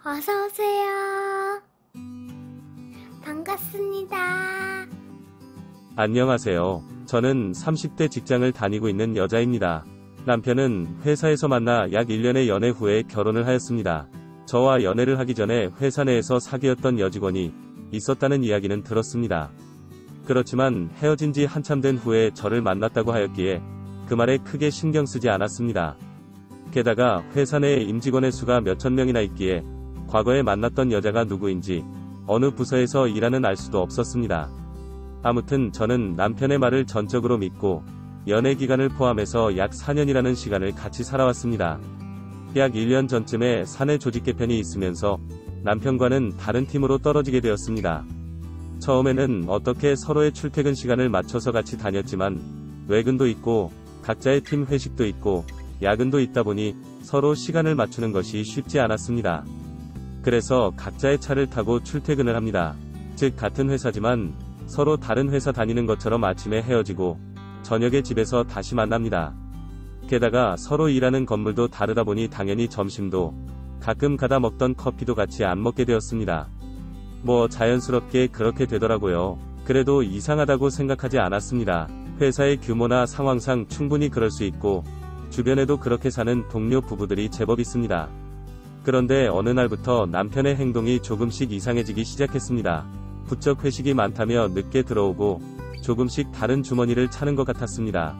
어서 오세요. 반갑습니다. 안녕하세요. 저는 30대 직장을 다니고 있는 여자입니다. 남편은 회사에서 만나 약 1년의 연애 후에 결혼을 하였습니다. 저와 연애를 하기 전에 회사 내에서 사귀었던 여직원이 있었다는 이야기는 들었습니다. 그렇지만 헤어진 지 한참 된 후에 저를 만났다고 하였기에 그 말에 크게 신경 쓰지 않았습니다. 게다가 회사 내에 임직원의 수가 몇천 명이나 있기에 과거에 만났던 여자가 누구인지 어느 부서에서 일하는 알 수도 없었습니다. 아무튼 저는 남편의 말을 전적으로 믿고 연애 기간을 포함해서 약 4년이라는 시간을 같이 살아왔습니다. 약 1년 전쯤에 사내 조직 개편이 있으면서 남편과는 다른 팀으로 떨어지게 되었습니다. 처음에는 어떻게 서로의 출퇴근 시간을 맞춰서 같이 다녔지만 외근도 있고 각자의 팀 회식도 있고 야근도 있다 보니 서로 시간을 맞추는 것이 쉽지 않았습니다. 그래서 각자의 차를 타고 출퇴근을 합니다. 즉 같은 회사지만 서로 다른 회사 다니는 것처럼 아침에 헤어지고 저녁에 집에서 다시 만납니다. 게다가 서로 일하는 건물도 다르다 보니 당연히 점심도 가끔 가다 먹던 커피도 같이 안 먹게 되었습니다. 뭐 자연스럽게 그렇게 되더라고요. 그래도 이상하다고 생각하지 않았습니다. 회사의 규모나 상황상 충분히 그럴 수 있고 주변에도 그렇게 사는 동료 부부들이 제법 있습니다. 그런데 어느 날부터 남편의 행동이 조금씩 이상해지기 시작했습니다. 부쩍 회식이 많다며 늦게 들어오고 조금씩 다른 주머니를 차는 것 같았습니다.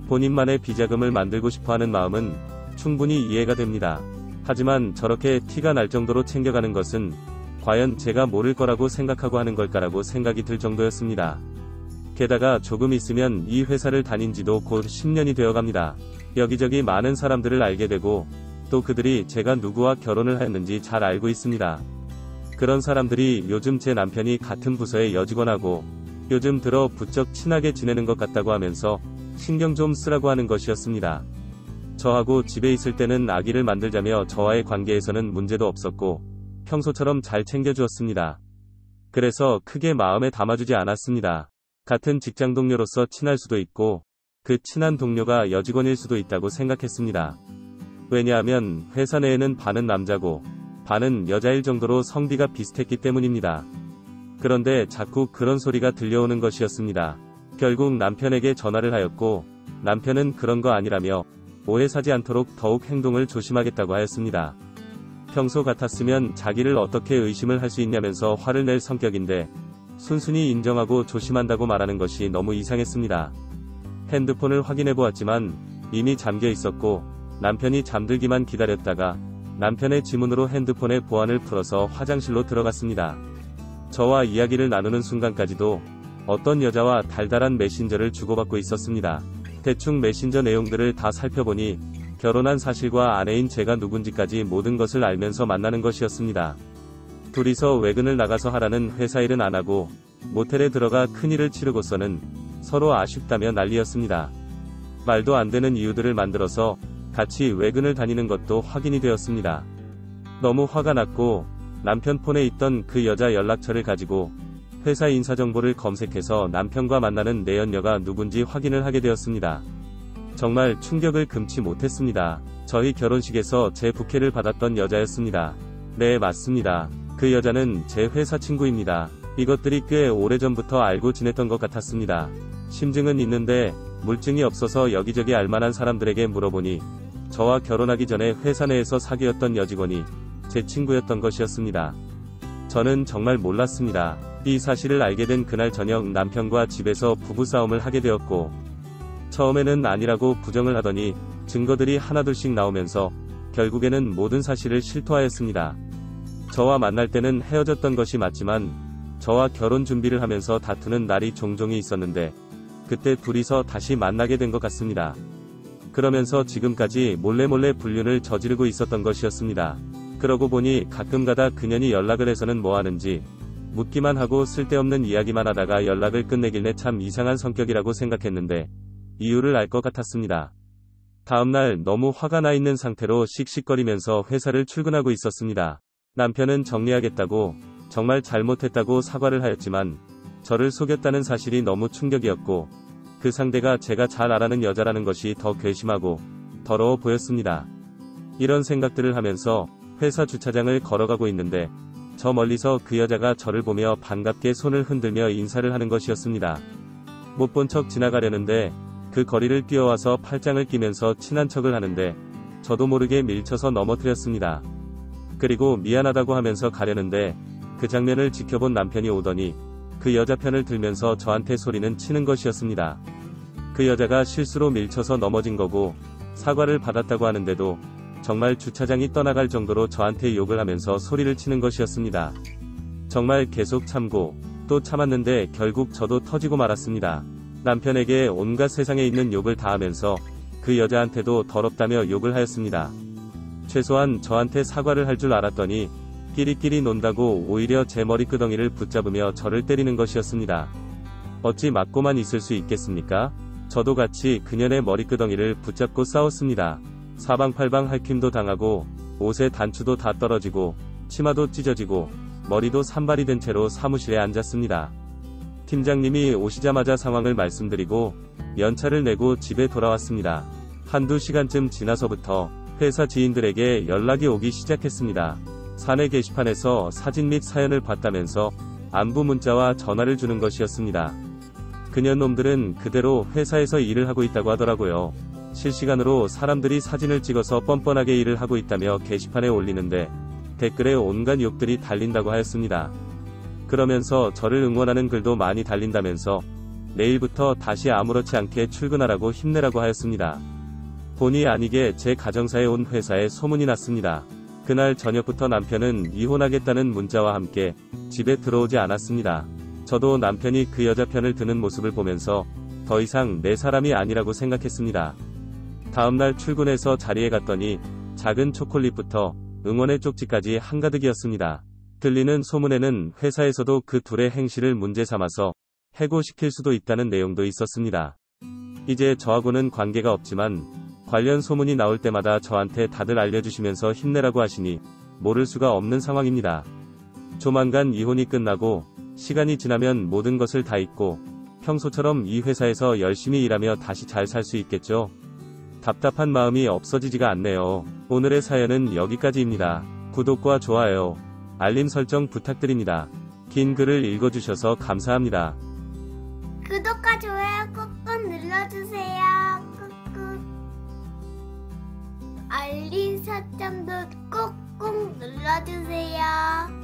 본인만의 비자금을 만들고 싶어하는 마음은 충분히 이해가 됩니다. 하지만 저렇게 티가 날 정도로 챙겨가는 것은 과연 제가 모를 거라고 생각하고 하는 걸까라고 생각이 들 정도였습니다. 게다가 조금 있으면 이 회사를 다닌 지도 곧 10년이 되어갑니다. 여기저기 많은 사람들을 알게 되고 또 그들이 제가 누구와 결혼을 했는지 잘 알고 있습니다. 그런 사람들이 요즘 제 남편이 같은 부서의 여직원하고 요즘 들어 부쩍 친하게 지내는 것 같다고 하면서 신경 좀 쓰라고 하는 것이었습니다. 저하고 집에 있을 때는 아기를 만들자며 저와의 관계에서는 문제도 없었고 평소처럼 잘 챙겨주었습니다. 그래서 크게 마음에 담아주지 않았습니다. 같은 직장 동료로서 친할 수도 있고 그 친한 동료가 여직원일 수도 있다고 생각했습니다. 왜냐하면 회사 내에는 반은 남자고 반은 여자일 정도로 성비가 비슷했기 때문입니다. 그런데 자꾸 그런 소리가 들려오는 것이었습니다. 결국 남편에게 전화를 하였고 남편은 그런 거 아니라며 오해 사지 않도록 더욱 행동을 조심하겠다고 하였습니다. 평소 같았으면 자기를 어떻게 의심을 할 수 있냐면서 화를 낼 성격인데 순순히 인정하고 조심한다고 말하는 것이 너무 이상했습니다. 핸드폰을 확인해 보았지만 이미 잠겨 있었고 남편이 잠들기만 기다렸다가 남편의 지문으로 핸드폰의 보안을 풀어서 화장실로 들어갔습니다. 저와 이야기를 나누는 순간까지도 어떤 여자와 달달한 메신저를 주고받고 있었습니다. 대충 메신저 내용들을 다 살펴보니 결혼한 사실과 아내인 제가 누군지까지 모든 것을 알면서 만나는 것이었습니다. 둘이서 외근을 나가서 하라는 회사 일은 안 하고 모텔에 들어가 큰일을 치르고서는 서로 아쉽다며 난리였습니다. 말도 안 되는 이유들을 만들어서 같이 외근을 다니는 것도 확인이 되었습니다. 너무 화가 났고 남편 폰에 있던 그 여자 연락처를 가지고 회사 인사정보를 검색해서 남편과 만나는 내연녀가 누군지 확인을 하게 되었습니다. 정말 충격을 금치 못했습니다. 저희 결혼식에서 제 부케를 받았던 여자였습니다. 네, 맞습니다. 그 여자는 제 회사 친구입니다. 이것들이 꽤 오래전부터 알고 지냈던 것 같았습니다. 심증은 있는데 물증이 없어서 여기저기 알만한 사람들에게 물어보니 저와 결혼하기 전에 회사 내에서 사귀었던 여직원이 제 친구였던 것이었습니다. 저는 정말 몰랐습니다. 이 사실을 알게 된 그날 저녁 남편과 집에서 부부싸움을 하게 되었고 처음에는 아니라고 부정을 하더니 증거들이 하나둘씩 나오면서 결국에는 모든 사실을 실토하였습니다. 저와 만날 때는 헤어졌던 것이 맞지만 저와 결혼 준비를 하면서 다투는 날이 종종 있었는데 그때 둘이서 다시 만나게 된 것 같습니다. 그러면서 지금까지 몰래몰래 불륜을 저지르고 있었던 것이었습니다. 그러고 보니 가끔가다 그년이 연락을 해서는 뭐하는지 묻기만 하고 쓸데없는 이야기만 하다가 연락을 끝내길래 참 이상한 성격이라고 생각했는데 이유를 알 것 같았습니다. 다음날 너무 화가 나 있는 상태로 씩씩거리면서 회사를 출근하고 있었습니다. 남편은 정리하겠다고 정말 잘못했다고 사과를 하였지만 저를 속였다는 사실이 너무 충격이었고 그 상대가 제가 잘 알아는 여자라는 것이 더 괘씸하고 더러워 보였습니다. 이런 생각들을 하면서 회사 주차장을 걸어가고 있는데 저 멀리서 그 여자가 저를 보며 반갑게 손을 흔들며 인사를 하는 것이었습니다. 못 본 척 지나가려는데 그 거리를 뛰어와서 팔짱을 끼면서 친한 척을 하는데 저도 모르게 밀쳐서 넘어뜨렸습니다. 그리고 미안하다고 하면서 가려는데 그 장면을 지켜본 남편이 오더니 그 여자 편을 들면서 저한테 소리는 치는 것이었습니다. 그 여자가 실수로 밀쳐서 넘어진 거고 사과를 받았다고 하는데도 정말 주차장이 떠나갈 정도로 저한테 욕을 하면서 소리를 치는 것이었습니다. 정말 계속 참고 또 참았는데 결국 저도 터지고 말았습니다. 남편에게 온갖 세상에 있는 욕을 다 하면서 그 여자한테도 더럽다며 욕을 하였습니다. 최소한 저한테 사과를 할 줄 알았더니 끼리끼리 논다고 오히려 제 머리끄덩이를 붙잡으며 저를 때리는 것이었습니다. 어찌 맞고만 있을 수 있겠습니까? 저도 같이 그년의 머리끄덩이를 붙잡고 싸웠습니다. 사방팔방 핥힘도 당하고 옷에 단추도 다 떨어지고 치마도 찢어지고 머리도 산발이 된 채로 사무실에 앉았습니다. 팀장님이 오시자마자 상황을 말씀드리고 연차를 내고 집에 돌아왔습니다. 한두 시간쯤 지나서부터 회사 지인들에게 연락이 오기 시작했습니다. 사내 게시판에서 사진 및 사연을 봤다면서 안부 문자와 전화를 주는 것이었습니다. 그년 놈들은 그대로 회사에서 일을 하고 있다고 하더라고요. 실시간으로 사람들이 사진을 찍어서 뻔뻔하게 일을 하고 있다며 게시판에 올리는데 댓글에 온갖 욕들이 달린다고 하였습니다. 그러면서 저를 응원하는 글도 많이 달린다면서 내일부터 다시 아무렇지 않게 출근하라고 힘내라고 하였습니다. 본의 아니게 제 가정사에 온 회사에 소문이 났습니다. 그날 저녁부터 남편은 이혼하겠다는 문자와 함께 집에 들어오지 않았습니다. 저도 남편이 그 여자 편을 드는 모습을 보면서 더 이상 내 사람이 아니라고 생각했습니다. 다음날 출근해서 자리에 갔더니 작은 초콜릿부터 응원의 쪽지까지 한가득이었습니다. 들리는 소문에는 회사에서도 그 둘의 행실을 문제 삼아서 해고시킬 수도 있다는 내용도 있었습니다. 이제 저하고는 관계가 없지만 관련 소문이 나올 때마다 저한테 다들 알려주시면서 힘내라고 하시니 모를 수가 없는 상황입니다. 조만간 이혼이 끝나고 시간이 지나면 모든 것을 다 잊고 평소처럼 이 회사에서 열심히 일하며 다시 잘 살 수 있겠죠. 답답한 마음이 없어지지가 않네요. 오늘의 사연은 여기까지입니다. 구독과 좋아요, 알림 설정 부탁드립니다. 긴 글을 읽어주셔서 감사합니다. 구독과 좋아요 꾹꾹 눌러주세요. 꾹꾹. 알림 설정도 꾹꾹 눌러주세요.